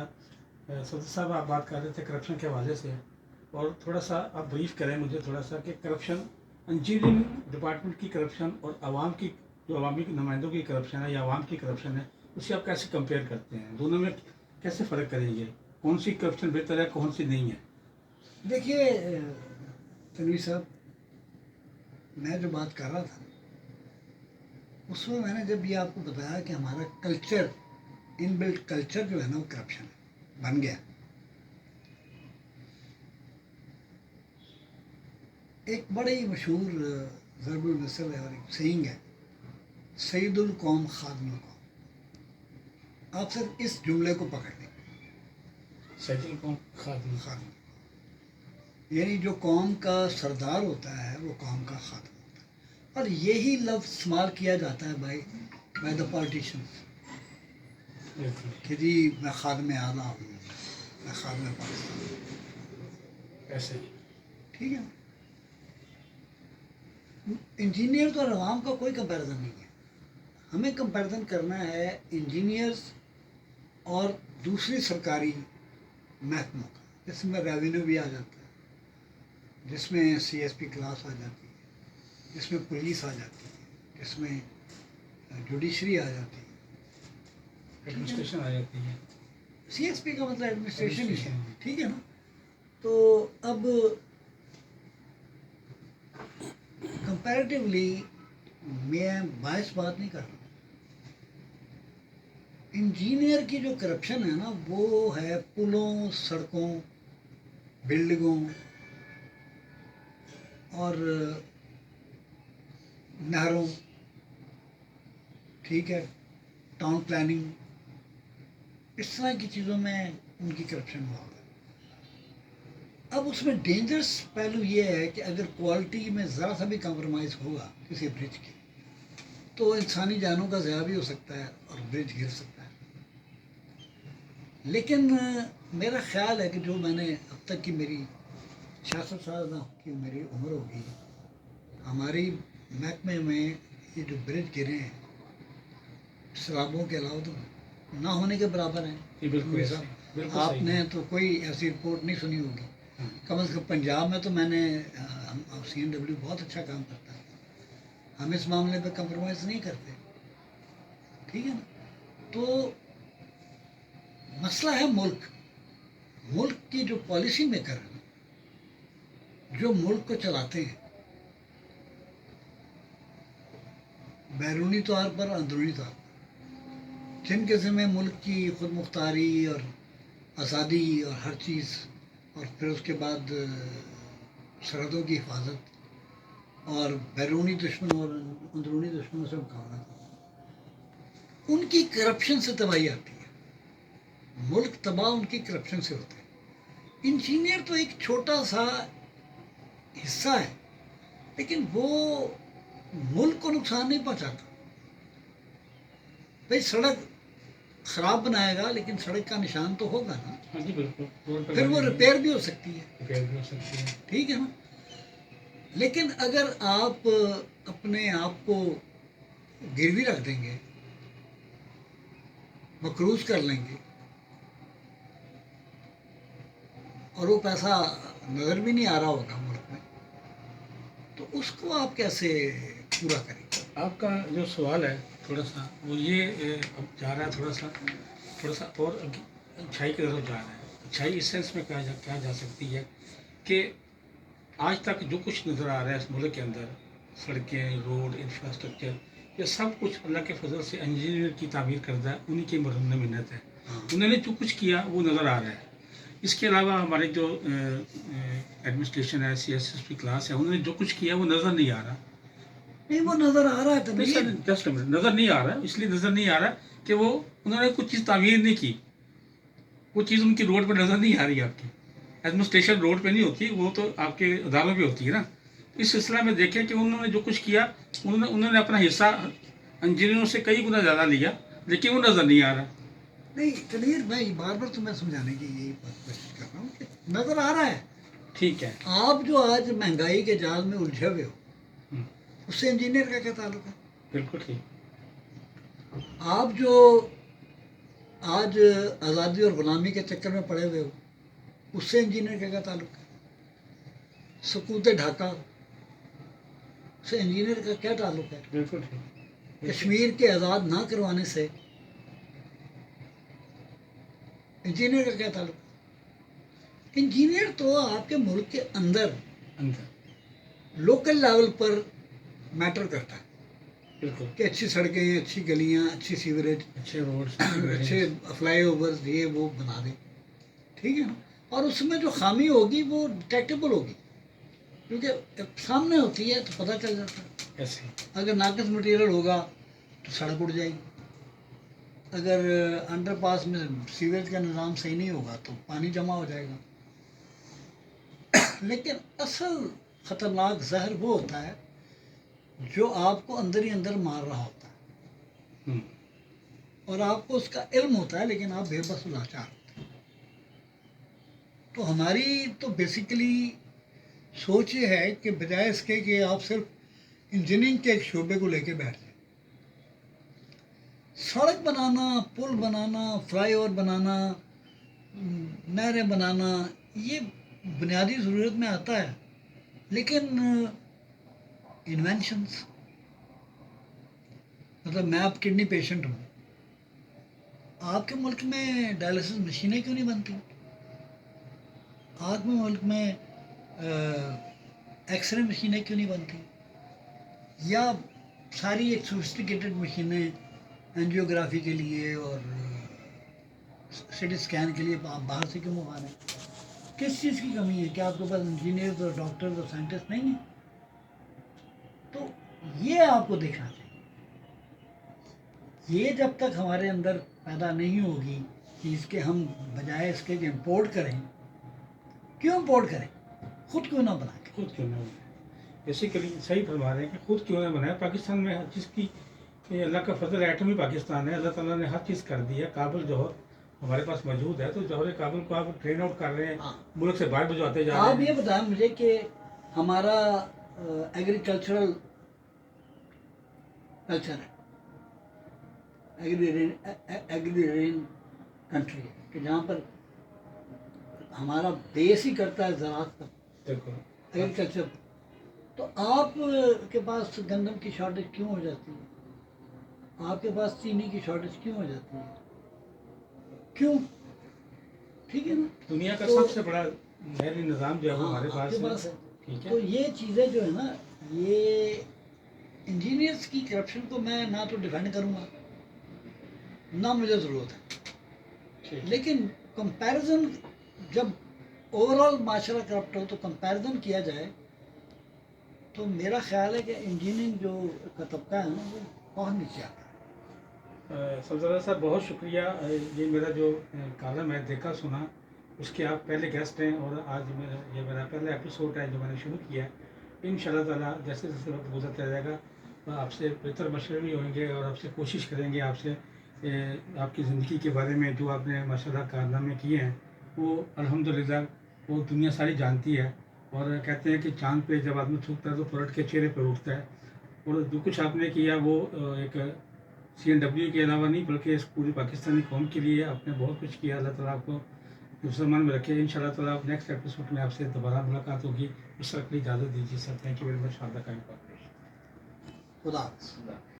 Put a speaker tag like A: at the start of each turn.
A: सदर साहब आप बात कर रहे थे करप्शन के हवाले से, और थोड़ा सा आप ब्रीफ करें मुझे थोड़ा सा कि करप्शन, इंजीनियरिंग डिपार्टमेंट की करप्शन और आवाम की जो अवामी नुमाइंदों की करप्शन है या आवाम की करप्शन है, उसे आप कैसे कंपेयर करते हैं? दोनों में कैसे फ़र्क करेंगे? कौन सी करप्शन बेहतर है, कौन सी नहीं है?
B: देखिए तनवीर साहब, मैं जो बात कर रहा था उसमें मैंने जब ये आपको बताया कि हमारा कल्चर, इनबिल्ट कल्चर जो है ना वो करप्शन बन गया। एक बड़े ही मशहूर ज़रबुल मिसल है और एक सेइंग है, सईदुल कौम खादिमुल कौम। आप सिर्फ इस जुमले को पकड़ लें,
A: सैदुल कौम खादिम।
B: खादिम, यानी जो कौम का सरदार होता है वो कौम का खादिम होता है। और यही लफ्ज़ इस्तेमाल किया जाता है बाय द पॉलिटिशियंस कि जी मैं खादिम आला हूँ, मैं खादिम पाकिस्तान हूँ।
A: ऐसे
B: ठीक है, इंजीनियर तो और आवाम का कोई कंपैरिजन नहीं है। हमें कंपैरिजन करना है इंजीनियर्स और दूसरी सरकारी महकमों का, जिसमें रेवेन्यू भी आ जाता है, जिसमें सीएसपी क्लास आ जाती है, जिसमें पुलिस आ जाती है, जिसमें जुडिशरी आ जाती है,
A: एडमिनिस्ट्रेशन आ जाती है।
B: सीएसपी का मतलब एडमिनिस्ट्रेशन ही है,
A: Administration।
B: ठीक है ना। तो अब कंपैरेटिवली मैं बायस बात नहीं कर रहा। इंजीनियर की जो करप्शन है ना वो है पुलों, सड़कों, बिल्डिंगों और नहरों, ठीक है, टाउन प्लानिंग, इस तरह की चीज़ों में उनकी करप्शन हुआ है। अब उसमें डेंजरस पहलू ये है कि अगर क्वालिटी में ज़रा सा भी कॉम्प्रोमाइज़ होगा किसी ब्रिज की तो इंसानी जानों का ज़या भी हो सकता है और ब्रिज गिर सकता है। लेकिन मेरा ख्याल है कि जो मैंने अब तक की मेरी 66 साल की मेरी उम्र होगी, हमारी महकमे में ये जो ब्रिज गिरे हैं शराबों के अलावा तो ना होने के बराबर हैं।
A: ये बिल्कुल
B: तनवीर
A: ऐसे,
B: साहब,
A: बिल्कुल सही
B: आपने
A: है।
B: तो कोई ऐसी रिपोर्ट नहीं सुनी होगी। कम से कम पंजाब में तो मैंने CNW बहुत अच्छा काम करता है, हम इस मामले पे कंप्रोमाइज़ नहीं करते, ठीक है ना। तो मसला है मुल्क की जो पॉलिसी मेकर है, जो मुल्क को चलाते हैं बैरूनी तौर पर, अंदरूनी तौर पर, जिनके ज़िम्मे मुल्क की खुद मुख्तारी और आज़ादी और हर चीज़, और फिर उसके बाद सरहदों की हिफाजत और बैरूनी दुश्मनों और अंदरूनी दुश्मनों से मुकाबला करना, उनकी करप्शन से तबाही आती है। मुल्क तबाह उनकी करप्शन से होता है। इंजीनियर तो एक छोटा सा हिस्सा है, लेकिन वो मुल्क को नुकसान नहीं पहुंचाता। भाई सड़क खराब बनाएगा लेकिन सड़क का निशान तो होगा ना,
A: हाँ जी बिल्कुल, रोड पे
B: फिर वो
A: बनेगी,
B: रिपेयर भी हो सकती है,
A: रिपेयर भी हो सकती है।
B: ठीक है ना। लेकिन अगर आप अपने आप को गिरवी रख देंगे, मकरूज कर लेंगे और वो पैसा नज़र भी नहीं आ रहा होगा मुल्क में, तो उसको आप कैसे पूरा करेंगे?
A: आपका जो सवाल है थोड़ा सा वो ये अब जा रहा है थोड़ा सा और अच्छाई की तरफ जा रहा है। अच्छाई इस सेंस में कहा जा सकती है कि आज तक जो कुछ नज़र आ रहा है इस मुल्क के अंदर, सड़कें, रोड, इंफ्रास्ट्रक्चर, ये सब कुछ अल्लाह के फजल से इंजीनियर की तामीर करदा है, उन्हीं की मरहूम मिन्नत है। उन्होंने जो कुछ किया वो नज़र आ रहा है। इसके अलावा हमारे जो एडमिनिस्ट्रेशन है, CSSP क्लास है, उन्होंने जो कुछ किया वो नज़र नहीं आ रहा।
B: नहीं, वो नज़र आ रहा है तो नहीं,
A: जस्ट नज़र नहीं आ रहा, इसलिए नज़र नहीं आ रहा कि वो उन्होंने कुछ चीज़ तामीर नहीं की, वो चीज़ उनकी रोड पर नज़र नहीं आ रही। आपकी एडमिनिस्ट्रेशन रोड पे नहीं होती, वो तो आपके अदालों पे होती है ना। इस सिलसिला में देखें कि उन्होंने जो कुछ किया, उन्होंने अपना हिस्सा इंजीनियरों से कई गुना ज़्यादा लिया, लेकिन वो नज़र नहीं आ रहा।
B: नहीं तनवीर भाई, बार बार तो मैं समझाने की यही कोशिश कर रहा हूँ कि नज़र आ रहा है।
A: ठीक है,
B: आप जो आज महंगाई के जाल में उलझे हुए हो, उससे इंजीनियर का क्या ताल्लुक है?
A: बिल्कुल ठीक।
B: आप जो آج آزادی اور غلامی کے چکر میں پڑے ہوئے ہو، اس سے انجینئر کا کیا تعلق ہے؟ سقوط ڈھاکہ سے انجینئر کا کیا تعلق ہے؟
A: بالکل ٹھیک.
B: کشمیر کے آزاد نہ کروانے سے انجینئر کا کیا تعلق ہے؟ انجینئر تو آپ کے ملک کے اندر
A: اندر
B: لوکل لیول پر میٹر کرتا ہے
A: بالکل.
B: کہ اچھی سڑکیں، اچھی گلیاں، اچھی سیوریج،
A: اچھے روڈس
B: اچھے فلائی اوورز یہ وہ بنا دیں، ٹھیک ہے نا. اور اس میں جو خامی ہوگی وہ ڈیٹیکٹیبل ہوگی، کیونکہ سامنے ہوتی ہے تو پتہ چل جاتا ہے.
A: ایسے
B: اگر ناقص مٹیریل ہوگا تو سڑک اڑ جائے گی، اگر انڈر پاس میں سیوریج کا نظام صحیح نہیں ہوگا تو پانی جمع ہو جائے گا. لیکن اصل خطرناک زہر وہ ہوتا ہے جو آپ کو اندر ہی اندر مار رہا ہوتا ہے، اور آپ کو اس کا علم ہوتا ہے لیکن آپ بے بس و لاچار ہوتے ہیں. تو ہماری تو بیسیکلی سوچ یہ ہے کہ بجائے اس کے کہ آپ صرف انجینئرنگ کے ایک شعبے کو لے کے بیٹھ جائیں، سڑک بنانا، پل بنانا، فلائی اوور بنانا، نہریں بنانا، یہ بنیادی ضرورت میں آتا ہے. لیکن انوینشنس، مطلب میں اب کڈنی پیشنٹ ہوں، آپ کے ملک میں ڈائلسس مشینیں کیوں نہیں بنتی؟ آپ کے ملک میں ایکس رے مشینیں کیوں نہیں بنتی؟ یا ساری ایک سوفسٹیکیٹڈ مشینیں اینجیوگرافی کے لیے اور سی ٹی اسکین کے لیے آپ باہر سے کیوں منگا رہے ہیں؟ کس چیز کی کمی ہے؟ کیا آپ کے پاس انجینئرز اور ڈاکٹرز اور سائنٹسٹ نہیں ہیں؟ تو یہ آپ کو دیکھنا چاہیے. یہ جب تک ہمارے اندر پیدا نہیں ہوگی چیز کے ہم بجائے اس کے کہ امپورٹ کریں، کیوں امپورٹ کریں؟ خود کیوں نہ بنائیں؟
A: خود کیوں نہ بنائے. بیسیکلی صحیح فرما رہے ہیں کہ خود کیوں نہ بنائے. پاکستان میں ہر چیز کی یہ اللہ کا فضل، ایٹمی پاکستان ہے. اللہ تعالیٰ نے ہر چیز کر دی ہے. کابل جوہر ہمارے پاس موجود ہے، تو جوہر کابل کو آپ ٹرین آؤٹ کر رہے ہیں، ملک سے باہر بھجواتے جا رہے
B: آپ
A: ہیں.
B: یہ بتائیں مجھے کہ ہمارا ایگریکلچرل کلچر ہے، ایگریرین کنٹری ہے کہ جہاں پر ہمارا بیس ہی کرتا ہے زراعت پر،
A: دیکھو
B: ایگریکلچر پر. تو آپ کے پاس گندم کی شارٹیج کیوں ہو جاتی ہے؟ آپ کے پاس چینی کی شارٹیج کیوں ہو جاتی ہے؟ کیوں؟ ٹھیک ہے نا.
A: دنیا کا
B: تو
A: سب سے بڑا نہری نظام جو ہے وہ ہمارے
B: آپ
A: پاس
B: کے پاس
A: ہے.
B: ہے.
A: ٹھیک ہے.
B: تو یہ چیزیں جو ہے نا، یہ انجینئرس کی کرپشن کو میں نہ تو ڈیفینڈ کروں گا، نہ مجھے ضرورت ہے. لیکن کمپیرزن جب اوور آل معاشرہ کرپٹ ہو تو کمپیرزن کیا جائے تو میرا خیال ہے کہ انجینئرنگ جو کا طبقہ ہے نا وہ بہت نیچے آتا ہے.
A: سبزادہ صاحب بہت شکریہ. یہ میرا جو کالم ہے دیکھا سنا، اس کے آپ پہلے گیسٹ ہیں، اور آج یہ میرا پہلا ایپیسوڈ ہے جو میں نے شروع کیا ہے. ان شاء اللہ تعالیٰ جیسے جیسے وقت گزرتا رہے گا آپ سے بہتر مشورے بھی ہوئیں گے، اور آپ سے کوشش کریں گے آپ سے آپ کی زندگی کے بارے میں جو آپ نے ماشاء اللہ کارنامے کیے ہیں وہ الحمدللہ وہ دنیا ساری جانتی ہے. اور کہتے ہیں کہ چاند پہ جب آدمی تھوکتا ہے تو پلٹ کے چہرے پہ اٹھتا ہے. اور جو کچھ آپ نے کیا وہ ایک CNW کے علاوہ نہیں بلکہ اس پوری پاکستانی قوم کے لیے آپ نے بہت کچھ کیا. اللہ تعالیٰ آپ کو مسلمان میں رکھے. ان شاء اللہ تعالیٰ نیکسٹ ایپیسوڈ میں آپ سے دوبارہ ملاقات ہوگی. اس وقت اجازت دیجیے sir. Thank you very much for the kind cooperation.
B: خدا حافظ.